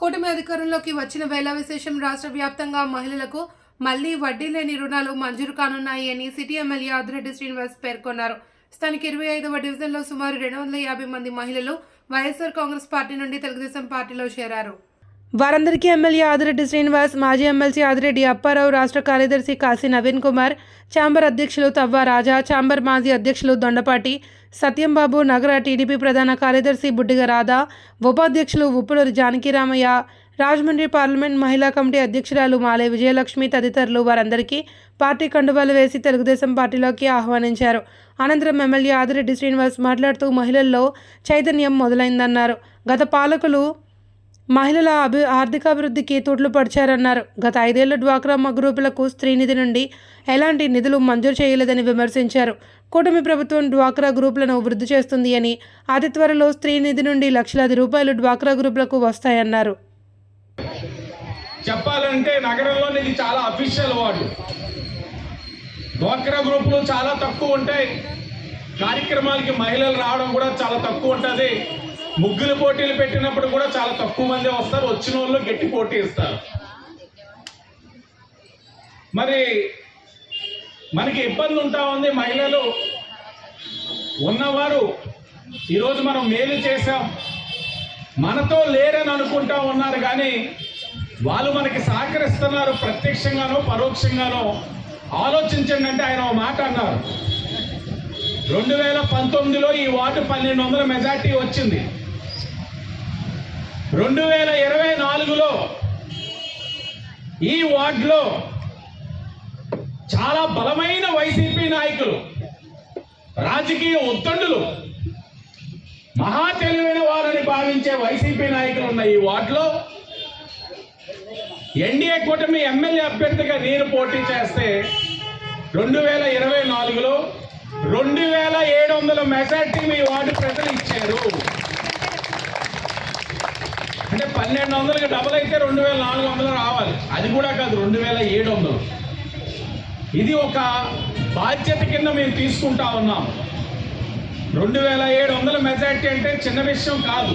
కూటమి అధికారంలోకి వచ్చిన వేళ విశేషం రాష్ట్ర వ్యాప్తంగా మహిళలకు మళ్లీ వడ్డీ లేని రుణాలు మంజూరు కానున్నాయి అని సిటీ ఎమ్మెల్యే ఆదిరెడ్డి శ్రీనివాస్ పేర్కొన్నారు. స్థానిక 25వ డివిజన్లో సుమారు 250 మంది మహిళలు వైఎస్ఆర్ కాంగ్రెస్ పార్టీ నుండి తెలుగుదేశం పార్టీలో చేరారు. వారందరికీ ఎమ్మెల్యే ఆదిరెడ్డి శ్రీనివాస్, మాజీ ఎమ్మెల్సీ ఆదిరెడ్డి అప్పారావు, రాష్ట్ర కార్యదర్శి కాశీ నవీన్ కుమార్, ఛాంబర్ అధ్యక్షులు తవ్వ రాజా, ఛాంబర్ మాజీ అధ్యక్షులు దొండపాటి సత్యంబాబు, నగర టీడీపీ ప్రధాన కార్యదర్శి బుడ్డిగ రాధా, ఉపాధ్యక్షులు ఉప్పులూరి జానకిరామయ్య, రాజమండ్రి పార్లమెంట్ మహిళా కమిటీ అధ్యక్షురాలు మాలే విజయలక్ష్మి తదితరులు వారందరికీ పార్టీ కండువాలు వేసి తెలుగుదేశం పార్టీలోకి ఆహ్వానించారు. అనంతరం ఎమ్మెల్యే ఆదిరెడ్డి శ్రీనివాస్ మాట్లాడుతూ మహిళల్లో చైతన్యం మొదలైందన్నారు. గత పాలకులు మహిళల ఆర్థికాభివృద్ధికి తూట్లు పడిచారన్నారు. గత 5 ఏళ్ల డ్వాక్రా గ్రూపులకు స్త్రీనిధి నుండి ఎలాంటి నిధులు మంజూరు చేయలేదని విమర్శించారు. కూటమి ప్రభుత్వం డ్వాక్రా గ్రూపులను వృద్ధి చేస్తుంది అని, అతి త్వరలో స్త్రీనిధి నుండి లక్షలాది రూపాయలు డ్వాక్రా గ్రూపులకు వస్తాయన్నారు. చెప్పాలంటే నగరంలో ఇది చాలా అఫీషియల్ వార్డు. డ్వాక్రా గ్రూపులు చాలా తక్కువ ఉంటాయి. కార్యక్రమాలకి మహిళలు రావడం కూడా చాలా తక్కువ ఉంటుంది. ముగ్గులు పోటీలు పెట్టినప్పుడు కూడా చాలా తక్కువ మంది వస్తారు. వచ్చిన వాళ్ళు గట్టి పోటీ ఇస్తారు. మరి మనకి ఇబ్బంది ఉంటా ఉంది. మహిళలు ఉన్నవారు ఈరోజు మనం మేలు చేశాం, మనతో లేరని అనుకుంటా ఉన్నారు, కానీ వాళ్ళు మనకి సహకరిస్తున్నారు. ప్రత్యక్షంగానో పరోక్షంగానో ఆలోచించండి. అంటే ఆయన ఒక మాట అన్నారు, 2019లో ఈ వార్డు 1200 మెజార్టీ వచ్చింది. 2024లో ఈ వార్డులో చాలా బలమైన వైసీపీ నాయకులు, రాజకీయ ఉద్దండులు, మహా తెలివైన వారని భావించే వైసీపీ నాయకులు ఉన్న ఈ వార్డులో ఎన్డీఏ కూటమి ఎమ్మెల్యే అభ్యర్థిగా నేను పోటీ చేస్తే 2024లో 2700 మెజార్టీ మీ వార్డు ప్రజలు ఇచ్చారు. అంటే 1200కి డబుల్ అయితే 2400 రావాలి. అది కూడా కాదు, 2700. ఇది ఒక బాధ్యత కింద మేము తీసుకుంటా ఉన్నాం. 2700 మెజార్టీ అంటే చిన్న విషయం కాదు.